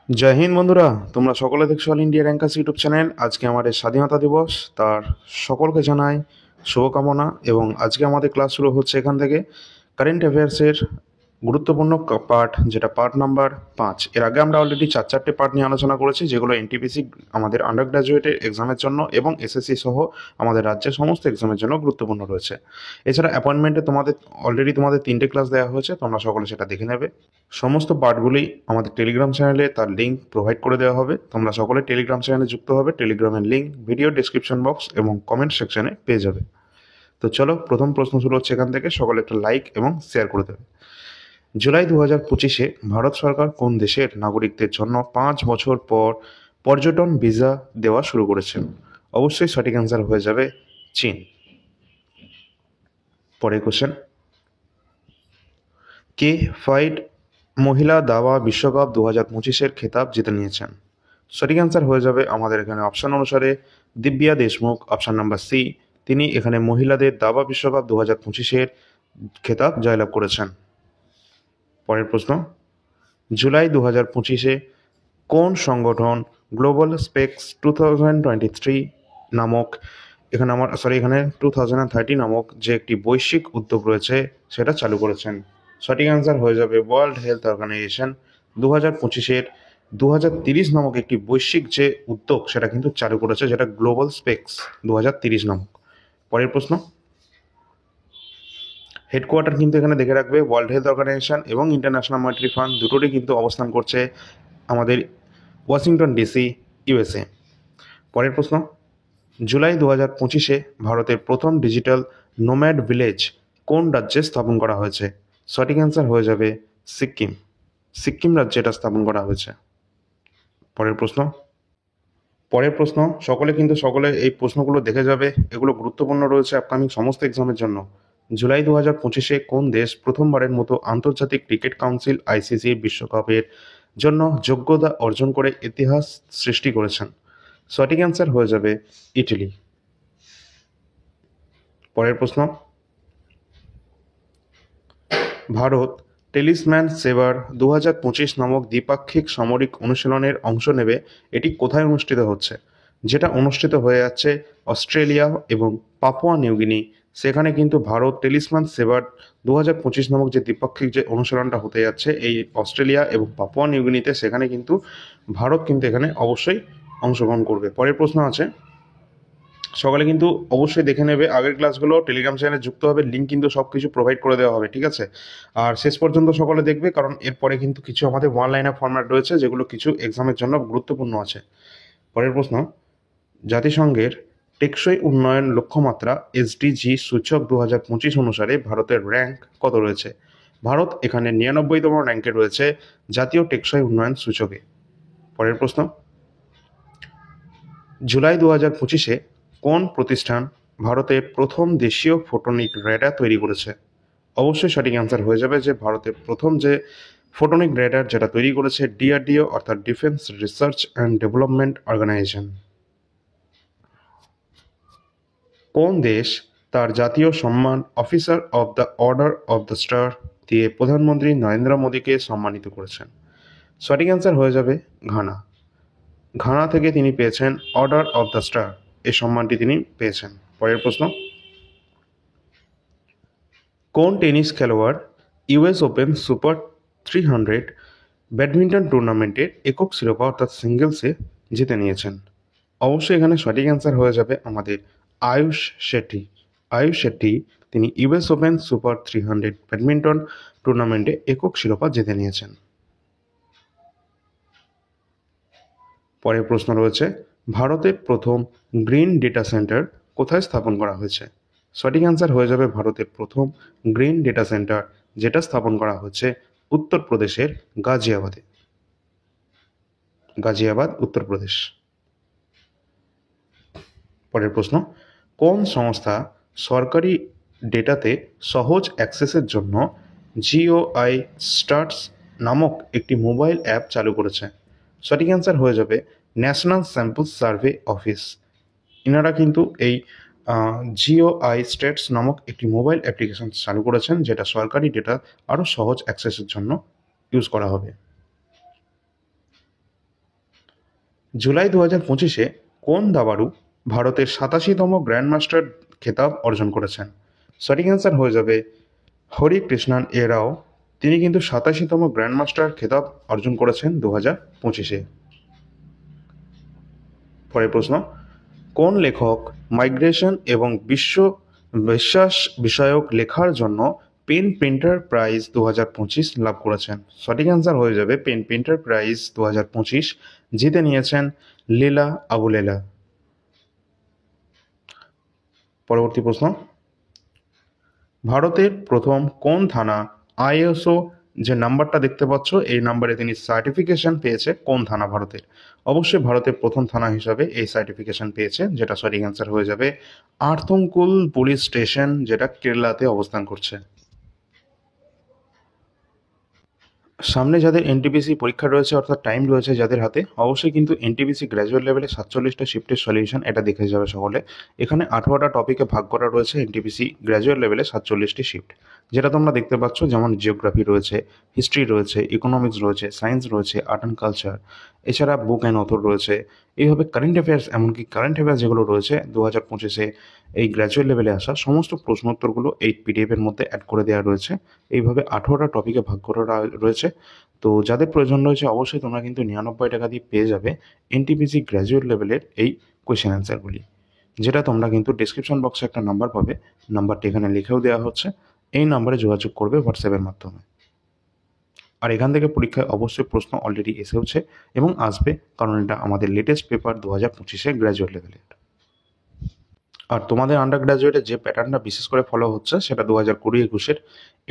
জয় হিন্দ বন্ধুরা, তোমরা সকলে দেখছো all India rankers YouTube channel. আজকে আমাদের স্বাধীনতা দিবস, তার সকলকে জানাই শুভকামনা। এবং আজকে আমাদের ক্লাস শুরু হচ্ছে এখান থেকে কারেন্ট অ্যাফেয়ার্সের গুরুত্বপূর্ণ পার্ট, যেটা পার্ট নাম্বার 5। এর আগে আমরা অলরেডি চারটে পার্ট নিয়ে আলোচনা করেছি, যেগুলো এনটিপিসি আমাদের আন্ডার গ্র্যাজুয়েটের এক্সামের জন্য এবং এসএসসি সহ আমাদের রাজ্যের সমস্ত এক্সামের জন্য গুরুত্বপূর্ণ রয়েছে। এছাড়া অ্যাপয়েন্টমেন্টে তোমাদের 3টে ক্লাস দেওয়া হয়েছে, তোমরা সকলে সেটা দেখে নেবে। সমস্ত পার্টগুলি আমাদের টেলিগ্রাম চ্যানেলে তার লিঙ্ক প্রোভাইড করে দেওয়া হবে। তোমরা সকলে টেলিগ্রাম চ্যানেলে যুক্ত হবে। টেলিগ্রামের লিঙ্ক ভিডিও ডিসক্রিপশন বক্স এবং কমেন্ট সেকশনে পেয়ে যাবে। তো চলো, প্রথম প্রশ্ন শুরু হচ্ছে এখান থেকে। সকলে একটা লাইক এবং শেয়ার করে দেবে। জুলাই 2025-এ ভারত সরকার কোন দেশের নাগরিকদের জন্য 5 বছর পর পর্যটন ভিসা দেওয়া শুরু করেছে? অবশ্যই সঠিক অ্যান্সার হয়ে যাবে চীন। পরের কোশ্চেন, কে ফাইড মহিলা দাবা বিশ্বকাপ 2025-এর খেতাব জিতে নিয়েছেন? সঠিক অ্যান্সার হয়ে যাবে আমাদের এখানে অপশান অনুসারে Divya Deshmukh, option number C. তিনি এখানে মহিলাদের দাবা বিশ্বকাপ 2025-এর খেতাব জয়লাভ করেছেন। পরের প্রশ্ন, জুলাই 2025-এ কোন সংগঠন গ্লোবাল স্পেক্স 2023 নামক এখানে 2030 নামক যে একটি বৈশ্বিক উদ্যোগ রয়েছে সেটা চালু করেছেন? সঠিক অ্যান্সার হয়ে যাবে ওয়ার্ল্ড হেলথ অর্গানাইজেশন 2025-এর 2030 নামক একটি বৈশ্বিক যে উদ্যোগ সেটা কিন্তু চালু করেছে, যেটা গ্লোবাল স্পেক্স 2030 নামক। পরের প্রশ্ন, হেডকোয়ার্টার কিন্তু এখানে দেখে রাখবে ওয়ার্ল্ড হেলথ অর্গানাইজেশন এবং ইন্টারন্যাশনাল মনিটারি ফান্ড দুটোরই কিন্তু অবস্থান করছে আমাদের ওয়াশিংটন ডিসি, ইউএসএ। পরের প্রশ্ন, জুলাই 2025-এ ভারতের প্রথম ডিজিটাল নোম্যাড ভিলেজ কোন রাজ্যে স্থাপন করা হয়েছে? সঠিক অ্যান্সার হয়ে যাবে সিকিম। সিকিম রাজ্যে এটা স্থাপন করা হয়েছে। পরের প্রশ্ন, সকলে এই প্রশ্নগুলো দেখে যাবে, এগুলো গুরুত্বপূর্ণ রয়েছে আপকামিং সমস্ত এক্সামের জন্য। জুলাই 2025-এ কোন দেশ প্রথমবারের মতো আন্তর্জাতিক ক্রিকেট কাউন্সিল আইসিসি বিশ্বকাপের জন্য যোগ্যতা অর্জন করে ইতিহাস সৃষ্টি করেছেন? সঠিক অ্যান্সার হয়ে যাবে ইটালি। পরের প্রশ্ন, ভারত টেলিসম্যান সেভার 2025 নামক দ্বিপাক্ষিক সামরিক অনুশীলনের অংশ নেবে। এটি কোথায় অনুষ্ঠিত হচ্ছে? যেটা অনুষ্ঠিত হয়ে যাচ্ছে অস্ট্রেলিয়া এবং পাপুয়া নিউগিনি। সেখানে কিন্তু ভারত টেলিসম্যান সেভার 2025 নামক যে দ্বিপাক্ষিক যে অনুশীলনটা হতে যাচ্ছে এই অস্ট্রেলিয়া এবং পাপুয়া নিউগিনিতে, সেখানে কিন্তু ভারত কিন্তু এখানে অবশ্যই অংশগ্রহণ করবে। পরের প্রশ্ন আছে, সকালে কিন্তু অবশ্যই দেখে নেবে আগের ক্লাসগুলো, টেলিগ্রাম চ্যানেলে যুক্ত হবে, লিঙ্ক কিন্তু সব কিছু প্রোভাইড করে দেওয়া হবে, ঠিক আছে? আর শেষ পর্যন্ত সকলে দেখবে, কারণ এরপরে কিন্তু কিছু আমাদের ওয়ান লাইনার ফরম্যাট রয়েছে যেগুলো কিছু এক্সামের জন্য গুরুত্বপূর্ণ আছে। পরের প্রশ্ন, জাতিসংঘের টেকসই উন্নয়ন লক্ষ্যমাত্রা এসডিজি সূচক 2025 অনুসারে ভারতের র্যাঙ্ক কত রয়েছে? ভারত এখানে 99তম র্যাঙ্কে রয়েছে জাতীয় টেকসই উন্নয়ন সূচকে। পরের প্রশ্ন, জুলাই 2025-এ কোন প্রতিষ্ঠান ভারতের প্রথম দেশীয় ফোটনিক রেডার তৈরি করেছে? অবশ্যই সঠিক অ্যান্সার হয়ে যাবে যে ভারতের প্রথম যে ফোটনিক রেডার যেটা তৈরি করেছে ডিআরডিও, অর্থাৎ defence research and development organisation. কোন দেশ তার জাতীয় সম্মান officer of the order of the star দিয়ে প্রধানমন্ত্রী নরেন্দ্র মোদীকে সম্মানিত করেছেন? সঠিক অ্যান্সার হয়ে যাবে ঘানা। ঘানা থেকে তিনি পেয়েছেন অর্ডার অব দ্য স্টার, এই সম্মানটি তিনি পেয়েছেন। পরের প্রশ্ন, কোন টেনিস খেলোয়াড় ইউএস ওপেন সুপার 300 ব্যাডমিন্টন টুর্নামেন্টের একক শিরোপা অর্থাৎ সিঙ্গেলসে জিতে নিয়েছেন? অবশ্যই এখানে সঠিক অ্যান্সার হয়ে যাবে আমাদের আয়ুষ শেট্টি। আয়ুষ শেট্টি তিনি ইউএস ওপেন সুপার 300 ব্যাডমিন্টন টুর্নামেন্টে একক শিরোপা জিতে নিয়েছেন। পরের প্রশ্ন রয়েছে, ভারতের প্রথম গ্রিন ডেটা সেন্টার কোথায় স্থাপন করা হয়েছে? সঠিক অ্যান্সার হয়ে যাবে ভারতের প্রথম গ্রিন ডেটা সেন্টার যেটা স্থাপন করা হচ্ছে উত্তরপ্রদেশের গাজিয়াবাদে। গাজিয়াবাদ, উত্তরপ্রদেশ। পরের প্রশ্ন, কোন সংস্থা সরকারি ডেটাতে সহজ অ্যাক্সেসের জন্য জিওআই স্টার্টস নামক একটি মোবাইল অ্যাপ চালু করেছে? সঠিক অ্যান্সার হয়ে যাবে ন্যাশনাল স্যাম্পল সার্ভে অফিস। এনারা কিন্তু এই জিওআই স্টেটস নামক একটি মোবাইল অ্যাপ্লিকেশন চালু করেছেন, যেটা সরকারি ডেটা আরও সহজ অ্যাক্সেসের জন্য ইউজ করা হবে। জুলাই 2025-এ কোন দাবাড়ু ভারতের 87তম গ্র্যান্ডমাস্টার খেতাব অর্জন করেছেন? সঠিক অ্যান্সার হয়ে যাবে হরি কৃষ্ণান এ রাও। তিনি কিন্তু 87তম গ্র্যান্ডমাস্টার খেতাব অর্জন করেছেন 2025-এ। পরের প্রশ্ন, কোন লেখক মাইগ্রেশন এবং বিশ্বাস বিষয়ক লেখার জন্য পেন প্রিন্টার প্রাইজ 2025 লাভ করেছেন? সঠিক অ্যান্সার হয়ে যাবে পেন প্রিন্টার প্রাইজ 2025 জিতে নিয়েছেন লীলা আবুলেলা। পরবর্তী প্রশ্ন, ভারতের প্রথম কোন থানা আইএসও যে নাম্বারটা দেখতে পাচ্ছ এই নাম্বারে তিনি সার্টিফিকেশন পেয়েছে, কোন থানা ভারতের? অবশ্যই ভারতের প্রথম থানা হিসাবে এই সার্টিফিকেশন পেয়েছে, যেটা সঠিক অ্যান্সার হয়ে যাবে আর্থঙ্কুল পুলিশ স্টেশন, যেটা কেরালাতে অবস্থান করছে। সামনে যাদের এনটিপিসি পরীক্ষা রয়েছে অর্থাৎ টাইম রয়েছে যাদের হাতে, অবশ্যই কিন্তু এনটিপিসি গ্র্যাজুয়েট লেভেলে 47টা শিফটের সলিউশন এটা দেখে যাবে সকলে। এখানে 18টা টপিকে ভাগ করা রয়েছে এনটিপিসি গ্র্যাজুয়েট লেভেলে 47টি শিফট, যেটা তোমরা দেখতে পাচ্ছ, যেমন জিওগ্রাফি রয়েছে, হিস্ট্রি রয়েছে, ইকোনমিক্স রয়েছে, সায়েন্স রয়েছে, আর্ট অ্যান্ড কালচার, এছাড়া বুক অ্যান্ড অথর রয়েছে, এইভাবে কারেন্ট অ্যাফেয়ার্স, এমনকি কারেন্ট অ্যাফেয়ার্স যেগুলো রয়েছে 2025-এ এই গ্র্যাজুয়েট লেভেলে আসা সমস্ত প্রশ্নোত্তরগুলো এই পিডিএফের মধ্যে অ্যাড করে দেওয়া রয়েছে। এইভাবে 18টা টপিকে ভাগ করা রয়েছে। তো যাদের প্রয়োজন রয়েছে অবশ্যই তোমরা কিন্তু 99 টাকা দিয়ে পেয়ে যাবে এনটিপিসি গ্র্যাজুয়েট লেভেলের এই কোয়েশ্চেন অ্যান্সারগুলি, যেটা তোমরা কিন্তু ডিসক্রিপশন বক্সে একটা নাম্বার পাবে, নাম্বারটি এখানে লিখেও দেওয়া হচ্ছে, এই নাম্বারে যোগাযোগ করবে হোয়াটসঅ্যাপের মাধ্যমে। আর এখান থেকে পরীক্ষায় অবশ্যই প্রশ্ন অলরেডি এসেওছে এবং আসবে, কারণ এটা আমাদের লেটেস্ট পেপার 2025-এর গ্র্যাজুয়েট লেভেলের। আর তোমাদের আন্ডার গ্র্যাজুয়েটের যে প্যাটার্নটা বিশেষ করে ফলো হচ্ছে সেটা 2020-21-এর,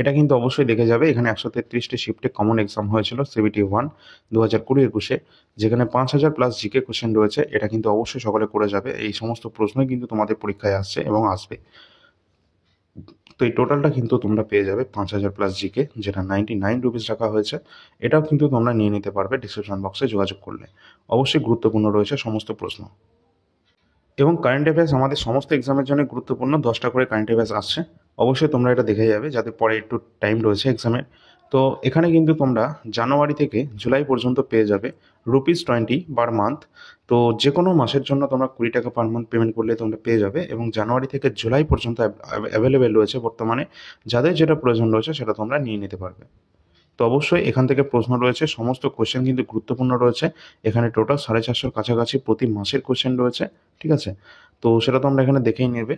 এটা কিন্তু অবশ্যই দেখে যাবে। এখানে 133টি শিফটে কমন এক্সাম হয়েছিল সিবিটি 1 2020-21-এ, যেখানে 5000 প্লাস জিকে কোশ্চেন রয়েছে। এটা কিন্তু অবশ্যই সকলে করে যাবে, এই সমস্ত প্রশ্নই কিন্তু তোমাদের পরীক্ষায় আসছে এবং আসবে। তো এই টোটালটা কিন্তু তোমরা পেয়ে যাবে 5000 প্লাস জিকে, যেটা 99 রুপিস রাখা হয়েছে। এটাও কিন্তু তোমরা নিয়ে নিতে পারবে ডিসক্রিপশন বক্সে যোগাযোগ করলে। অবশ্যই গুরুত্বপূর্ণ রয়েছে সমস্ত প্রশ্ন। এবং কারেন্ট অ্যাফেয়ার্স আমাদের সমস্ত এক্সামের জন্য গুরুত্বপূর্ণ, 10টা করে কারেন্ট অ্যাফেয়ার্স আসছে। অবশ্যই তোমরা এটা দেখে যাবে যাতে পরে একটু টাইম রয়েছে এক্সামের। তো এখানে কিন্তু তোমরা জানুয়ারি থেকে জুলাই পর্যন্ত পেয়ে যাবে ₹20 পার মান্থ। তো যে কোনো মাসের জন্য তোমরা 20 টাকা পার মান্থ পেমেন্ট করলে তোমরা পেয়ে যাবে, এবং জানুয়ারি থেকে জুলাই পর্যন্ত অ্যাভেলেবেল রয়েছে বর্তমানে। যাদের যেটা প্রয়োজন রয়েছে সেটা তোমরা নিয়ে নিতে পারবে। তো অবশ্যই এখান থেকে প্রশ্ন রয়েছে, সমস্ত কোশ্চেন কিন্তু গুরুত্বপূর্ণ রয়েছে। এখানে টোটাল 450-এর কাছাকাছি প্রতি মাসের কোশ্চেন রয়েছে, ঠিক আছে? তো সেটা তোমরা এখানে দেখেই নেবে।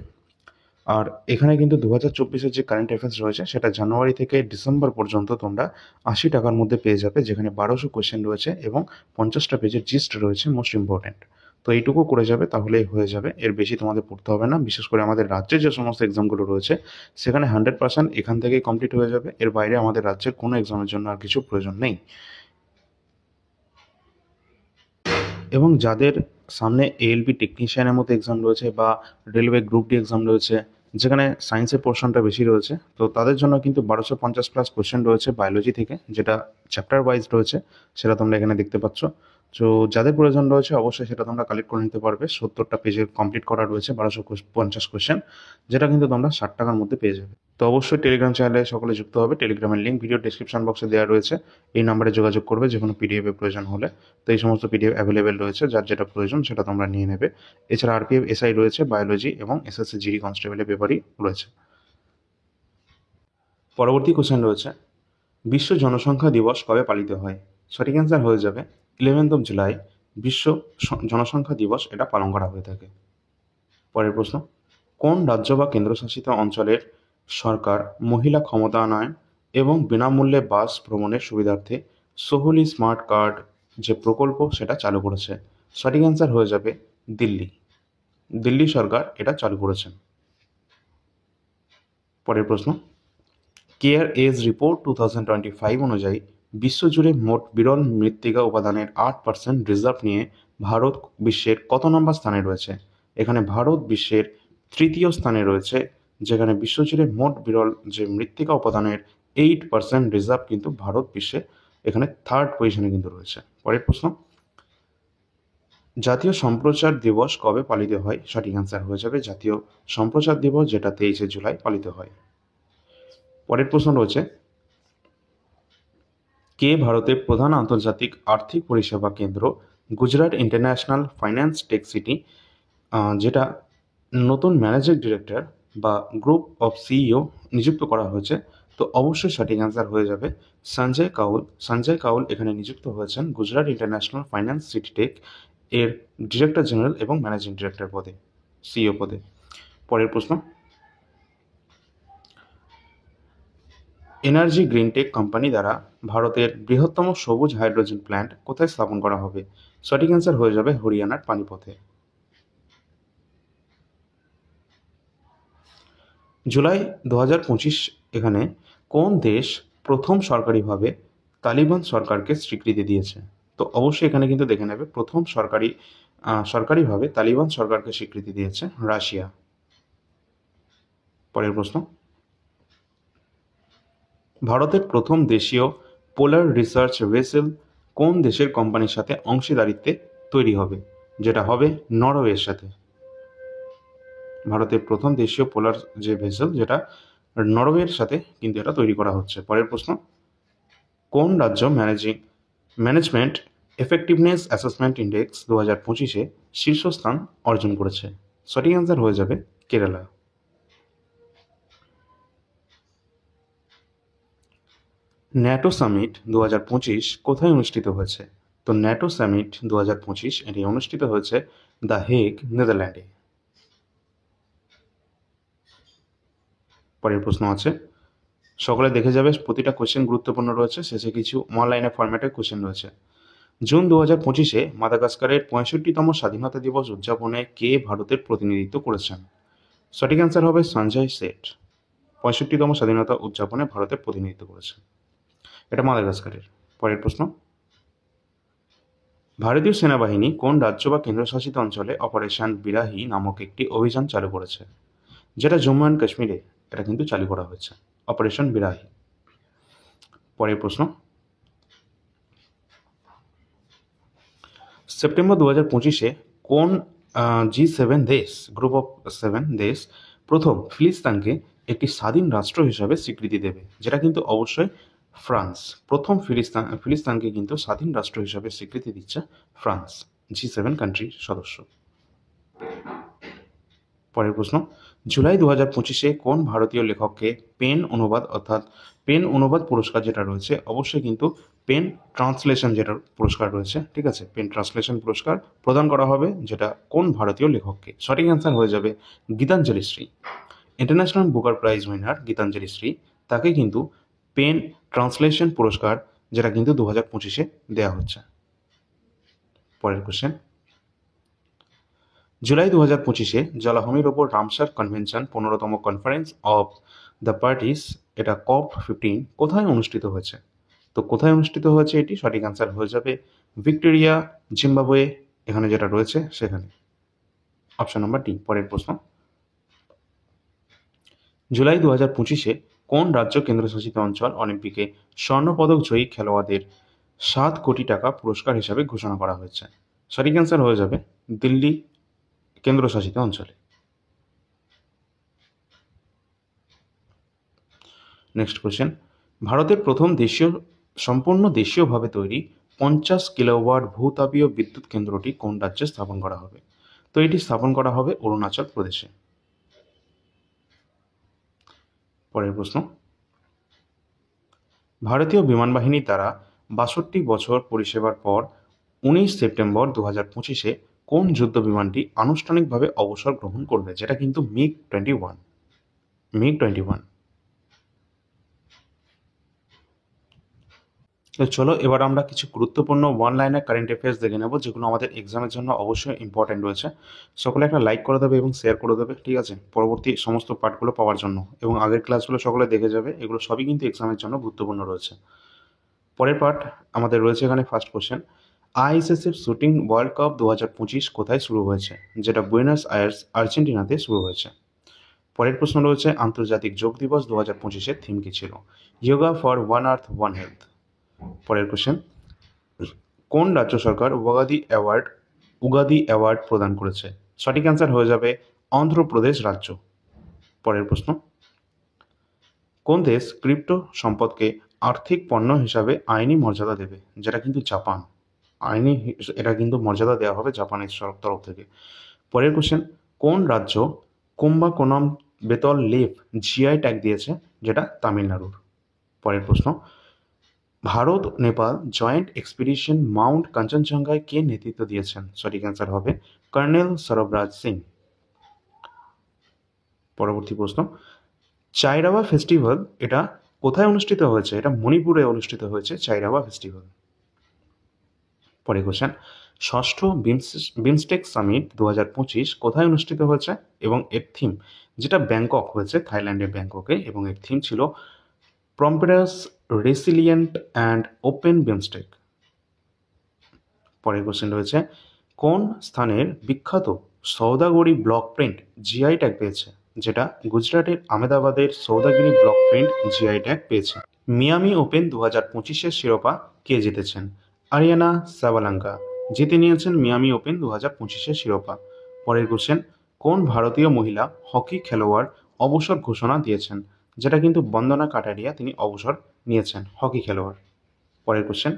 আর এখানে কিন্তু 2024-এর যে কারেন্ট অ্যাফেয়ার্স রয়েছে সেটা জানুয়ারি থেকে ডিসেম্বর পর্যন্ত তোমরা 80 টাকার মধ্যে পেয়ে যাবে, যেখানে 1200 কোশ্চেন রয়েছে এবং 50টা পেজের জিস্ট রয়েছে মোস্ট ইম্পর্ট্যান্ট। তো এইটুকু করে যাবে তাহলেই হয়ে যাবে, এর বেশি তোমাদের পড়তে হবে না। বিশেষ করে আমাদের রাজ্যের যে সমস্ত এক্সামগুলো রয়েছে সেখানে 100% এখান থেকেই কমপ্লিট হয়ে যাবে। এর বাইরে আমাদের রাজ্যের কোনো এক্সামের জন্য আর কিছু প্রয়োজন নেই। এবং যাদের সামনে এএলপি টেকনিশিয়ানের মতো এক্সাম রয়েছে বা রেলওয়ে গ্রুপ ডি এক্সাম রয়েছে, যেখানে সায়েন্সের পোর্শনটা বেশি রয়েছে, তো তাদের জন্য কিন্তু 1250 প্লাস কোশ্চেন রয়েছে বায়োলজি থেকে, যেটা চ্যাপ্টার ওয়াইজ রয়েছে, সেটা তোমরা এখানে দেখতে পাচ্ছ। তো যাদের প্রয়োজন রয়েছে অবশ্যই সেটা তোমরা কালেক্ট করে নিতে পারবে। 70টা পেজের কমপ্লিট করা রয়েছে 1250 কোশ্চেন, যেটা কিন্তু তোমরা 60 টাকার মধ্যে পেয়ে যাবে। তো অবশ্যই টেলিগ্রাম চ্যানেলে সকলে যুক্ত হবে। টেলিগ্রামের লিঙ্ক ভিডিও ডেসক্রিপশন বক্সে দেওয়া রয়েছে, এই নাম্বারে যোগাযোগ করবে যে কোনো পিডিএফের প্রয়োজন হলে। তো এই সমস্ত পিডিএফ অ্যাভেলেবেল রয়েছে, যার যেটা প্রয়োজন সেটা তোমরা নিয়ে নেবে। এছাড়া আরপিএফ এসআই রয়েছে, বায়োলজি এবং এসএসসি জিডি কনস্টেবলের পেপারই রয়েছে। পরবর্তী কোশ্চেন রয়েছে, বিশ্ব জনসংখ্যা দিবস কবে পালিত হয়? সঠিক অ্যান্সার হয়ে যাবে 11 জুলাই বিশ্ব জনসংখ্যা দিবস এটা পালন করা হয়ে থাকে। পরের প্রশ্ন, কোন রাজ্য বা কেন্দ্রশাসিত অঞ্চলের সরকার মহিলা ক্ষমতায়ন এবং বিনামূল্যে বাস ভ্রমণের সুবিধার্থে সোহলি স্মার্ট কার্ড যে প্রকল্প সেটা চালু করেছে? সঠিক অ্যান্সার হয়ে যাবে দিল্লি। দিল্লি সরকার এটা চালু করেছেন। পরের প্রশ্ন, কেয়ার এজ রিপোর্ট 2025 অনুযায়ী বিশ্বজুড়ে মোট বিরল মৃত্তিকা উপাদানের 8% রিজার্ভ নিয়ে ভারত বিশ্বের কত নম্বর স্থানে রয়েছে? এখানে ভারত বিশ্বের তৃতীয় স্থানে রয়েছে, যেখানে বিশ্বজুড়ে মোট বিরল যে মৃত্তিকা উপাদানের 8% রিজার্ভ কিন্তু ভারত বিশ্বে এখানে থার্ড পজিশনে কিন্তু রয়েছে। পরের প্রশ্ন, জাতীয় সম্প্রচার দিবস কবে পালিত হয়? সঠিক অ্যান্সার হয়ে যাবে জাতীয় সম্প্রচার দিবস, যেটা 23শে জুলাই পালিত হয়। পরের প্রশ্ন রয়েছে, কে ভারতের প্রধান আন্তর্জাতিক আর্থিক পরিষেবা কেন্দ্র Gujarat international finance take city, যেটা নতুন ম্যানেজিং ডিরেক্টর বা গ্রুপ অফ সিইও নিযুক্ত করা হয়েছে, তো অবশ্যই সঠিক অ্যান্সার হয়ে যাবে সঞ্জয় কাউল। সঞ্জয় কাউল এখানে নিযুক্ত হয়েছেন Gujarat international finance city tech এর ডিরেক্টর জেনারেল এবং ম্যানেজিং ডিরেক্টর পদে, সিইও পদে। পরের প্রশ্ন, এনার্জি গ্রিন টেক কোম্পানি দ্বারা ভারতের বৃহত্তম সবুজ হাইড্রোজেন প্ল্যান্ট কোথায় স্থাপন করা হবে? সঠিক অ্যান্সার হয়ে যাবে হরিয়ানার পানিপথে। জুলাই 2025 এখানে কোন দেশ প্রথম সরকারিভাবে তালিবান সরকারকে স্বীকৃতি দিয়েছে? তো অবশ্যই এখানে কিন্তু দেখে নেবে, প্রথম সরকারিভাবে তালিবান সরকারকে স্বীকৃতি দিয়েছে রাশিয়া। পরের প্রশ্ন, ভারতের প্রথম দেশীয় পোলার রিসার্চ ভেসেল কোন দেশের কোম্পানির সাথে অংশীদারিত্বে তৈরি হবে? যেটা হবে নরওয়ের সাথে। ভারতের প্রথম দেশীয় পোলার যে ভেসেল, যেটা নরওয়ের সাথে কিন্তু এটা তৈরি করা হচ্ছে। পরের প্রশ্ন, কোন রাজ্য ম্যানেজমেন্ট এফেক্টিভনেস অ্যাসেসমেন্ট ইন্ডেক্স 2025-এ শীর্ষস্থান অর্জন করেছে? সঠিক অ্যান্সার হয়ে যাবে কেরালা। ন্যাটো সামিট 2025 কোথায় অনুষ্ঠিত হয়েছে? তো ন্যাটো সামিট 2025 এটি অনুষ্ঠিত হয়েছে দ্য হেগ, নেদারল্যান্ডে। পরের প্রশ্ন আছে, সকলে দেখে যাবে, প্রতিটা কোশ্চেন গুরুত্বপূর্ণ রয়েছে, শেষে কিছু ওয়ান লাইনের ফরম্যাটের কোশ্চেন রয়েছে। জুন 2025-এ মাদাগাস্কারের 65তম স্বাধীনতা দিবস উদযাপনে কে ভারতের প্রতিনিধিত্ব করেছেন? সঠিক অ্যান্সার হবে সঞ্জয় সেঠ। 65তম স্বাধীনতা উদযাপনে ভারতের প্রতিনিধিত্ব করেছেন, এটা মাদাগাস্কারের। পরের প্রশ্ন, ভারতীয় সেনাবাহিনী কোন রাজ্য বা কেন্দ্রশাসিত অঞ্চলে অপারেশন বিরাহি নামক একটি অভিযান চালু করেছে? যেটা জম্মু অ্যান্ড কাশ্মীরে এটা কিন্তু চালু করা হয়েছে, অপারেশন বিরাহি। পরের প্রশ্ন, সেপ্টেম্বর 2025-এ কোন G7 দেশ, গ্রুপ অফ 7 দেশ প্রথম ফিলিস্তিনকে একটি স্বাধীন রাষ্ট্র হিসাবে স্বীকৃতি দেবে? যেটা কিন্তু অবশ্যই ফ্রান্স। প্রথম ফিলিস্তিনকে কিন্তু স্বাধীন রাষ্ট্র হিসাবে স্বীকৃতি দিচ্ছে ফ্রান্স, G7 কান্ট্রির সদস্য। পরের প্রশ্ন, জুলাই 2025-এ কোন ভারতীয় লেখককে পেন অনুবাদ পুরস্কার যেটা রয়েছে, অবশ্যই কিন্তু পেন ট্রান্সলেশন যেটা পুরস্কার রয়েছে, ঠিক আছে, পেন ট্রান্সলেশন পুরস্কার প্রদান করা হবে, যেটা কোন ভারতীয় লেখককে? সঠিক অ্যান্সার হয়ে যাবে Gitanjali Shri. International Booker prize winner Gitanjali Shri, তাকে কিন্তু পেন ট্রান্সলেশন পুরস্কার যেটা কিন্তু 2025-এ দেওয়া হচ্ছে। পরের কোশ্চেন, জুলাই 2025-এ জলাভূমির ওপর রামসার কনভেনশন 15তম কনফারেন্স অফ দ্য পার্টিস, এটা COP15 কোথায় অনুষ্ঠিত হয়েছে? তো কোথায় অনুষ্ঠিত হয়েছে এটি? সঠিক অ্যান্সার হয়ে যাবে ভিক্টোরিয়া, জিম্বাবুয়ে, এখানে যেটা রয়েছে সেখানে, অপশন নাম্বার ডি। পরের প্রশ্ন, জুলাই 2025-এ কোন রাজ্য কেন্দ্রশাসিত অঞ্চল অলিম্পিকে স্বর্ণপদক জয়ী খেলোয়াড়দের 7 কোটি টাকা পুরস্কার হিসাবে ঘোষণা করা হয়েছে? সঠিক অ্যান্সার হয়ে যাবে দিল্লি কেন্দ্রশাসিত অঞ্চলে। নেক্সট কোশ্চেন, ভারতের প্রথম সম্পূর্ণ দেশীয়ভাবে তৈরি 50 কিলোওয়াট ভূতাপীয় বিদ্যুৎ কেন্দ্রটি কোন রাজ্যে স্থাপন করা হবে? তো এটি স্থাপন করা হবে অরুণাচল প্রদেশে। পরের প্রশ্ন, ভারতীয় বিমান বাহিনী দ্বারা 62 বছর পরিষেবার পর 19 সেপ্টেম্বর 2025-এ কোন যুদ্ধ বিমানটি আনুষ্ঠানিকভাবে অবসর গ্রহণ করবে? যেটা কিন্তু মিগ-21। তো চলো এবার আমরা কিছু গুরুত্বপূর্ণ ওয়ান লাইনার কারেন্ট অ্যাফেয়ার্স দেখে নেব, যেগুলো আমাদের এক্সামের জন্য অবশ্যই ইম্পর্টেন্ট রয়েছে। সকলে একটা লাইক করে দেবে এবং শেয়ার করে দেবে, ঠিক আছে, পরবর্তী সমস্ত পার্টগুলো পাওয়ার জন্য, এবং আগের ক্লাসগুলো সকলে দেখে যাবে, এগুলো সবই কিন্তু এক্সামের জন্য গুরুত্বপূর্ণ রয়েছে। পরের পার্ট আমাদের রয়েছে এখানে first question, ISSF shooting world cup 2025 কোথায় শুরু হয়েছে? যেটা বুয়েনাস আয়ার্স, আর্জেন্টিনাতে শুরু হয়েছে। পরের প্রশ্ন রয়েছে, আন্তর্জাতিক যোগ দিবস 2025-এর থিম কি ছিল? Yoga for one earth one health. পরের কোশ্চেন, কোন রাজ্য সরকার উগাদি অ্যাওয়ার্ড প্রদান করেছে? সঠিক অ্যান্সার হয়ে যাবে অন্ধ্রপ্রদেশ রাজ্য। পরের প্রশ্ন, কোন দেশ ক্রিপ্টো সম্পদকে আর্থিক পণ্য হিসাবে আইনি মর্যাদা দেবে? যেটা কিন্তু জাপান। আইনি এটা কিন্তু মর্যাদা দেওয়া হবে জাপানের তরফ থেকে। পরের কোশ্চেন, কোন রাজ্য কুম্বাকোনাম বেতল লেভ জিআই ট্যাগ দিয়েছে, যেটা তামিলনাড়ুর? পরের প্রশ্ন, Bharat Nepal joint expedition mount কাঞ্চনজঙ্ঘায় কে নেতৃত্ব দিয়েছেন? সঠিক অ্যান্সার হবে কর্নেল সরবরাজ সিং। পরবর্তী প্রশ্ন, চাইরাবা ফেস্টিভ্যাল এটা কোথায় অনুষ্ঠিত হয়েছে? এটা মণিপুরে অনুষ্ঠিত হয়েছে চাইরাবা ফেস্টিভ্যাল। পরের কোশ্চেন, ষষ্ঠ বিমস্টেক সামিট 2025 কোথায় অনুষ্ঠিত হয়েছে এবং এর থিম, যেটা ব্যাংকক হয়েছে, থাইল্যান্ডের ব্যাংককে, এবং এর থিম ছিল প্রম্পেরাস রেসিলিয়েন্ট অ্যান্ড ওপেন বিমস্টেক। পরের কোশ্চেন রয়েছে, কোন স্থানের বিখ্যাত Saudagiri block print GI tag পেয়েছে? যেটা গুজরাটের আহমেদাবাদের Saudagiri block print GI tag পেয়েছে। মিয়ামি ওপেন 2025-এর শিরোপা কে জিতেছেন? আরিয়ানা সাবালাঙ্কা জিতে নিয়েছেন মিয়ামি ওপেন 2025-এর শিরোপা। পরের কোশ্চেন, কোন ভারতীয় মহিলা হকি খেলোয়াড় অবসর ঘোষণা দিয়েছেন? যেটা কিন্তু বন্দনা কাটারিয়া, তিনি অবসর নিয়েছেন, হকি খেলোয়াড়। পরের কোশ্চেন,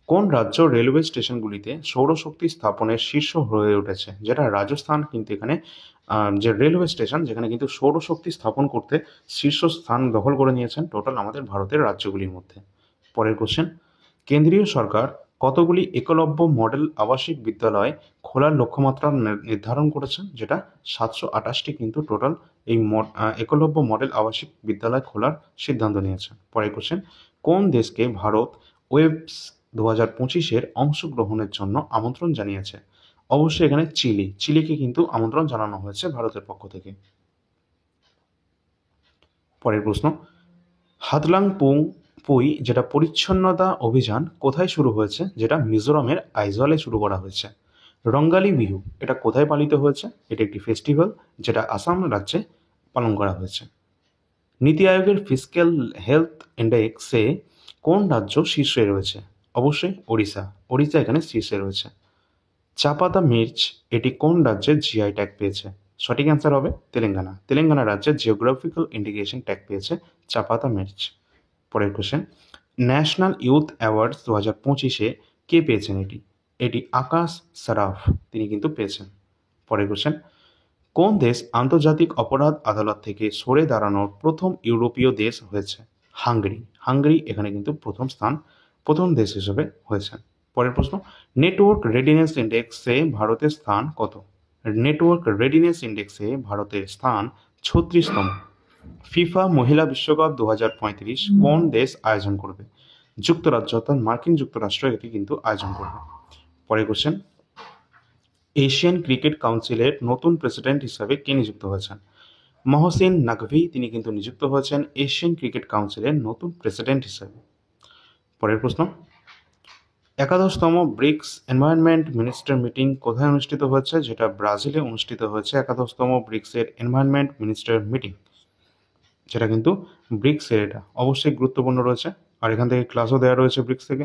কোন রাজ্য রেলওয়ে স্টেশনগুলিতে সৌরশক্তি স্থাপনের শীর্ষ হয়ে উঠেছে? যেটা রাজস্থান কিন্তু এখানে যে রেলওয়ে স্টেশন, যেখানে কিন্তু সৌরশক্তি স্থাপন করতে শীর্ষ স্থান দখল করে নিয়েছেন টোটাল আমাদের ভারতের রাজ্যগুলির মধ্যে। পরের কোশ্চেন, কেন্দ্রীয় সরকার কতগুলি একলব্য মডেল আবাসিক বিদ্যালয় খোলার লক্ষ্যমাত্রা নির্ধারণ করেছেন? যেটা 728টি কিন্তু টোটাল এই একলব্য মডেল আবাসিক বিদ্যালয় খোলার সিদ্ধান্ত নিয়েছে। পরের কোশ্চেন, কোন দেশকে ভারত ওয়েবস 2025-এর অংশগ্রহণের জন্য আমন্ত্রণ জানিয়েছে? অবশ্যই এখানে চিলিকে কিন্তু আমন্ত্রণ জানানো হয়েছে ভারতের পক্ষ থেকে। পরের প্রশ্ন, হাতলাং পুই যেটা পরিচ্ছন্নতা অভিযান কোথায় শুরু হয়েছে? যেটা মিজোরামের আইজলে শুরু করা হয়েছে। রঙ্গালী বিহু এটা কোথায় পালিত হয়েছে? এটা একটি ফেস্টিভ্যাল যেটা আসাম রাজ্যে পালন করা হয়েছে। নীতি আয়োগের ফিসক্যাল হেলথ ইন্ডেক্সে কোন রাজ্য শীর্ষে রয়েছে? অবশ্যই ওড়িশা এখানে শীর্ষে রয়েছে। চাপাতা মির্চ এটি কোন রাজ্যের জিআই ট্যাগ পেয়েছে? সঠিক অ্যান্সার হবে তেলেঙ্গানা রাজ্যের জিওগ্রাফিক্যাল ইন্ডিকেশন ট্যাগ পেয়েছে চাপাতা মির্চ। পরের কোশ্চেন, ন্যাশনাল ইউথ অ্যাওয়ার্ডস 2025-এ কে পেয়েছেন? এটি আকাশ সারাফ, তিনি কিন্তু পেয়েছেন। পরের কোশ্চেন, কোন দেশ আন্তর্জাতিক অপরাধ আদালত থেকে সরে দাঁড়ানোর প্রথম ইউরোপীয় দেশ হয়েছে? হাঙ্গেরি এখানে কিন্তু প্রথম দেশ হিসেবে হয়েছে। পরের প্রশ্ন, নেটওয়ার্ক রেডিনেস ইন্ডেক্সে ভারতের স্থান কত? নেটওয়ার্ক রেডিনেস ইন্ডেক্সে ভারতের স্থান 36তম। ফিফা মহিলা বিশ্বকাপ 2035 কোন দেশ আয়োজন করবে? যুক্তরাজ্য, অর্থাৎ মার্কিন যুক্তরাষ্ট্র এটি কিন্তু আয়োজন করবে। পরের কোশ্চেন, এশিয়ান ক্রিকেট কাউন্সিলের নতুন প্রেসিডেন্ট হিসাবে কে নিযুক্ত হয়েছেন? মহসিন নাকভি, তিনি কিন্তু নিযুক্ত হয়েছেন এশিয়ান ক্রিকেট কাউন্সিলের নতুন প্রেসিডেন্ট হিসাবে। পরের প্রশ্ন, 11তম ব্রিক্স এনভায়রনমেন্ট মিনিস্টার মিটিং কোথায় অনুষ্ঠিত হয়েছে? যেটা ব্রাজিলে অনুষ্ঠিত হয়েছে 11তম ব্রিক্সের এনভায়রনমেন্ট মিনিস্টার মিটিং, যেটা কিন্তু ব্রিক্সের, এটা অবশ্যই গুরুত্বপূর্ণ রয়েছে, আর এখান থেকে ক্লাসও দেওয়া রয়েছে ব্রিক্স থেকে।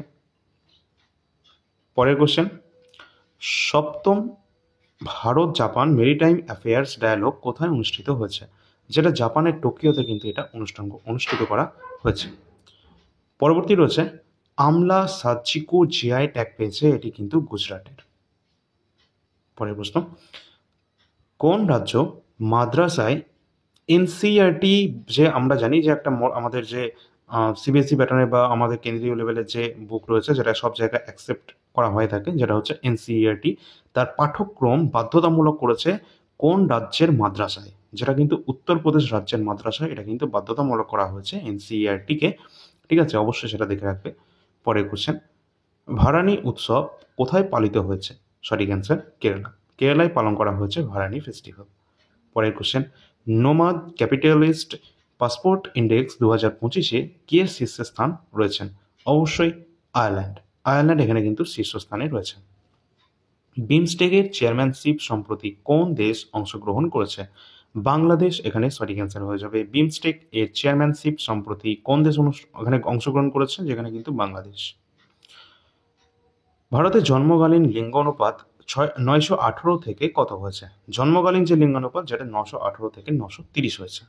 পরের কোশ্চেন, সপ্তম Bharat Japan maritime affairs dialogue কোথায় অনুষ্ঠিত হয়েছে? যেটা জাপানের টোকিওতে কিন্তু এটা অনুষ্ঠিত করা হয়েছে। পরবর্তী রয়েছে, আমলা সাচিকো জিআই ট্যাগ পেয়েছে, এটি কিন্তু গুজরাটের। পরের প্রশ্ন, কোন রাজ্য মাদ্রাসায় এনসিইআরটি, যে আমরা জানি যে একটা আমাদের যে সিবিএসই প্যাটার্নে বা আমাদের কেন্দ্রীয় লেভেলের যে বুক রয়েছে, যেটা সব জায়গায় অ্যাকসেপ্ট করা হয়ে থাকে, যেটা হচ্ছে এনসিইআরটি, তার পাঠ্যক্রম বাধ্যতামূলক করেছে কোন রাজ্যের মাদ্রাসায়? যেটা কিন্তু উত্তরপ্রদেশ রাজ্যের মাদ্রাসায় এটা কিন্তু বাধ্যতামূলক করা হয়েছে এনসিইআরটিকে। ঠিক আছে, অবশ্যই সেটা দেখে রাখবে। পরের কোশ্চেন, ভারানি উৎসব কোথায় পালিত হয়েছে? সঠিক অ্যান্সার কেরালায় পালন করা হয়েছে ভারানি ফেস্টিভ্যাল। পরের question, nomad capitalist passport index 2025-এ কে শীর্ষস্থান রয়েছেন? অবশ্যই আয়ারল্যান্ড এখানে কিন্তু শীর্ষস্থানে রয়েছে। বিমস্টেকের চেয়ারম্যানশিপ সম্প্রতি কোন দেশ অংশগ্রহণ করেছে? বাংলাদেশ এখানে সঠিক অ্যান্সার হয়ে যাবে। বিমস্টেক এর চেয়ারম্যানশিপ সম্প্রতি কোন দেশ এখানে অংশগ্রহণ করেছে? যেখানে কিন্তু বাংলাদেশ। ভারতের জন্মকালীন লিঙ্গ অনুপাত 918 থেকে কত হয়েছে? জন্মকালীন যে লিঙ্গানুপাত, যেটা 918 থেকে 930 হয়েছে।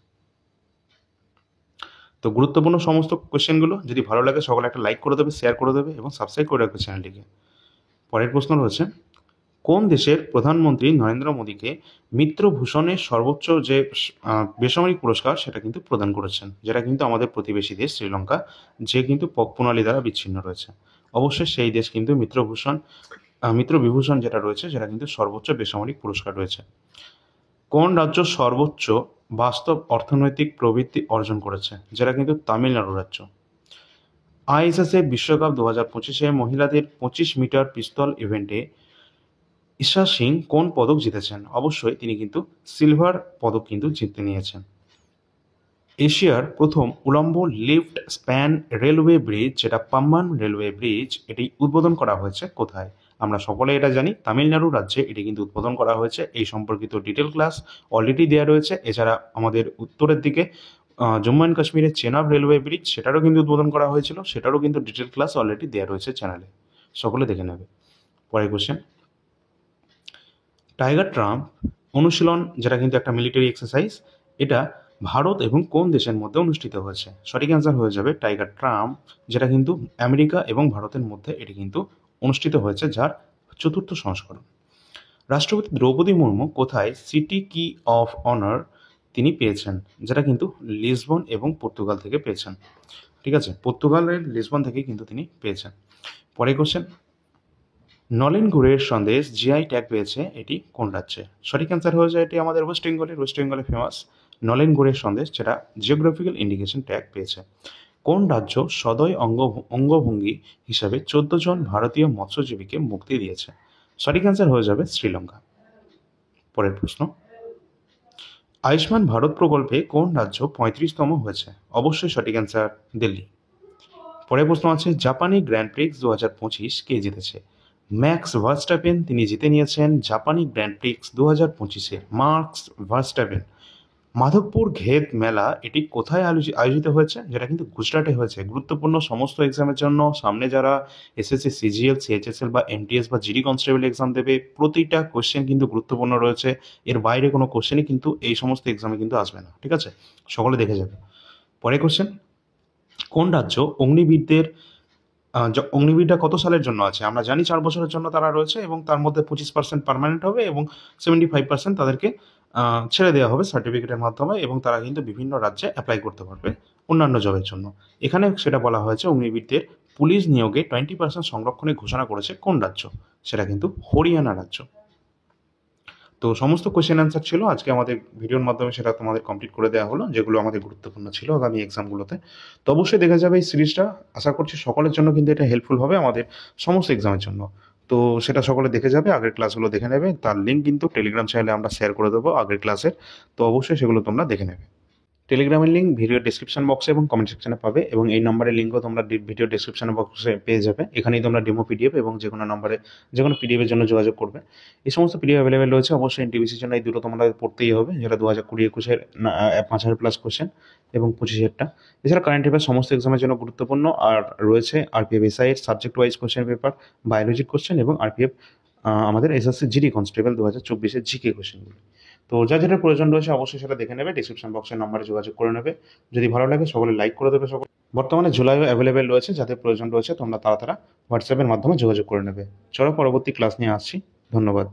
তো গুরুত্বপূর্ণ সমস্ত কোশ্চেনগুলো যদি ভালো লাগে সকলে একটা লাইক করে দেবে, শেয়ার করে দেবে এবং সাবস্ক্রাইব করে রাখবে চ্যানেলটিকে। পরের প্রশ্ন রয়েছে, কোন দেশের প্রধানমন্ত্রী নরেন্দ্র মোদীকে মিত্রভূষণের সর্বোচ্চ যে বেসামরিক পুরস্কার সেটা কিন্তু প্রদান করেছেন, যেটা কিন্তু আমাদের প্রতিবেশী দেশ শ্রীলঙ্কা, যে কিন্তু প্রণালী দ্বারা বিচ্ছিন্ন রয়েছে। অবশ্যই সেই দেশ কিন্তু মিত্রবিভূষণ যেটা রয়েছে সেটা কিন্তু সর্বোচ্চ বেসামরিক পুরস্কার রয়েছে। কোন রাজ্য সর্বোচ্চ বাস্তব অর্থনৈতিক প্রবৃদ্ধি অর্জন করেছে, যেটা কিন্তু তামিলনাড়ু রাজ্য। আইএসএসএ বিশ্বকাপ 2025-এ মহিলাদের 25 মিটার পিস্তল ইভেন্টে ঈশা সিং কোন পদক জিতেছেন? অবশ্যই তিনি কিন্তু সিলভার পদক কিন্তু জিতে নিয়েছেন। এশিয়ার প্রথম উলম্ব লিফট স্প্যান রেলওয়ে ব্রিজ, যেটা পাম্বান রেলওয়ে ব্রিজ, এটি উদ্বোধন করা হয়েছে কোথায়? আমরা সকলে এটা জানি, তামিলনাড়ু রাজ্যে এটি কিন্তু উদ্বোধন করা হয়েছে। এই সম্পর্কিত ডিটেল ক্লাস অলরেডি দেওয়া রয়েছে। এছাড়া আমাদের উত্তরের দিকে জম্মু অ্যান্ড কাশ্মীরের চেনাব রেলওয়ে ব্রিজ, সেটারও কিন্তু উদ্বোধন করা হয়েছিল, সেটারও কিন্তু ডিটেল ক্লাস অলরেডি দেওয়া রয়েছে চ্যানেলে, সকলে দেখে নেবে। পরের কোশ্চেন, টাইগার ট্রাম্প অনুশীলন, যেটা কিন্তু একটা মিলিটারি এক্সারসাইজ, এটা ভারত এবং কোন দেশের মধ্যে অনুষ্ঠিত হয়েছে? সঠিক অ্যান্সার হয়ে যাবে টাইগার ট্রাম্প, যেটা কিন্তু আমেরিকা এবং ভারতের মধ্যে এটি কিন্তু অনুষ্ঠিত হয়েছে, যার 4র্থ সংস্করণ। রাষ্ট্রপতি দ্রৌপদী মুর্মু কোথায় সিটি কি অফ অনার তিনি পেয়েছেন? যেটা কিন্তু লিসবন এবং পর্তুগাল থেকে পেয়েছেন। ঠিক আছে, পর্তুগালের লিসবন থেকে কিন্তু তিনি পেয়েছেন। পরের কোশ্চেন, নলেন গুড়ের সন্দেশ জিআই ট্যাগ পেয়েছে, এটি কোন রাজ্যে? সঠিক অ্যান্সার হয়ে যায় এটি আমাদের ওয়েস্ট বেঙ্গলে ফেমাস নলেন গুড়ের সন্দেশ, যেটা জিওগ্রাফিক্যাল ইন্ডিকেশন ট্যাগ পেয়েছে। কোন রাজ্য সদয় অঙ্গভঙ্গি হিসাবে 14 জন ভারতীয় মৎস্যজীবীকে মুক্তি দিয়েছে? সঠিক অ্যান্সার হয়ে যাবে শ্রীলঙ্কা। পরের প্রশ্ন, আয়ুষ্মান ভারত প্রকল্পে কোন রাজ্য 35তম হয়েছে? অবশ্যই সঠিক অ্যান্সার দিল্লি। পরের প্রশ্ন আছে, জাপানি গ্র্যান্ড প্রিক্স 2025 কে জিতেছে? ম্যাক্স ভার্স্টাপেন তিনি জিতে নিয়েছেন জাপানি গ্র্যান্ড প্রিক্স 2025-এ। Max Verstappen. মাধবপুর ঘেদ মেলা এটি কোথায় আয়োজিত হয়েছে? যেটা কিন্তু গুজরাটে হয়েছে। গুরুত্বপূর্ণ সমস্ত এক্সামের জন্য, সামনে যারা এসএসসি সিজিএল সিএইচএসএল বা এমটিএস বা জিডি কনস্টেবল এক্সাম দেবে, প্রতিটা কোশ্চেন কিন্তু গুরুত্বপূর্ণ রয়েছে। এর বাইরে কোনো কোশ্চেনই কিন্তু এই সমস্ত এক্সামে কিন্তু আসবে না। ঠিক আছে, সকলে দেখে যাবে। পরে কোশ্চেন, কোন রাজ্য অগ্নিবীরটা কত সালের জন্য আছে? আমরা জানি 4 বছরের জন্য তারা রয়েছে, এবং তার মধ্যে 25% পার্মানেন্ট হবে এবং 75% তাদেরকে ছেড়ে দেওয়া হবে সার্টিফিকেটের মাধ্যমে, এবং তারা কিন্তু বিভিন্ন রাজ্যে অ্যাপ্লাই করতে পারবে অন্যান্য জবের জন্য। এখানে সেটা বলা হয়েছে অগ্নিবীরদের পুলিশ নিয়োগে 20% সংরক্ষণের ঘোষণা করেছে কোন রাজ্য? সেটা কিন্তু হরিয়ানা রাজ্য। তো সমস্ত কোয়েশ্চেন অ্যান্সার ছিল আজকে আমাদের ভিডিওর মাধ্যমে, সেটা তোমাদের কমপ্লিট করে দেওয়া হলো, যেগুলো আমাদের গুরুত্বপূর্ণ ছিল আগামী এক্সামগুলোতে। তো অবশ্যই দেখা যাবে এই সিরিজটা, আশা করছি সকলের জন্য কিন্তু এটা হেল্পফুল হবে আমাদের সমস্ত এক্সামের জন্য। তো সেটা সকলে দেখে যাবে, আগের ক্লাসগুলো দেখে নেবে, তার লিঙ্ক কিন্তু টেলিগ্রাম চ্যানেলে আমরা শেয়ার করে দেবো আগের ক্লাসের। তো অবশ্যই সেগুলো তোমরা দেখে নেবে। টেলিগ্রামের লিঙ্ক ভিডিও ডিসক্রিপশন বক্সে এবং কমেন্ট সেকশনে পাবে, এবং এই নম্বরের লিঙ্কও তোমরা ভিডিও ডিসক্রিপশন বক্সে পেয়ে যাবে। এখানেই তোমরা ডেমো পিডিএফ এবং যে কোনো নম্বরে যে কোনো পিডিএফের জন্য যোগাযোগ করবে। এই সমস্ত পিডিএফ অ্যাভেলেবেল রয়েছে। অবশ্যই এনটিপিসির জন্য এই দুটো তোমরা পড়তেই হবে, যেটা 2020-21-এর 5000 প্লাস কোশ্চেন এবং 25-এরটা। এছাড়া কারেন্ট অ্যাফেয়ার সমস্ত এক্সামের জন্য গুরুত্বপূর্ণ, আর রয়েছে আরপিএফ এসআইয়ের সাবজেক্ট ওয়াইজ কোশ্চেন পেপার, বায়োলজির কোশ্চেন, এবং আরপিএফ আমাদের এসএসসি জিডি কনস্টেবল 2024-এর জিকে কোশ্চেনগুলো। তো যা যেটা প্রয়োজন রয়েছে অবশ্যই সেটা দেখে নেবে, ডিসক্রিপশন বক্সের নম্বরে যোগাযোগ করে নেবে। যদি ভালো লাগে সকলে লাইক করে দেবে। সকল বর্তমানে জুলাইও অ্যাভেলেবেল রয়েছে, যাদের প্রয়োজন রয়েছে তোমরা তারা হোয়াটসঅ্যাপের মাধ্যমে যোগাযোগ করে নেবে। চলো পরবর্তী ক্লাস নিয়ে আসছি। ধন্যবাদ।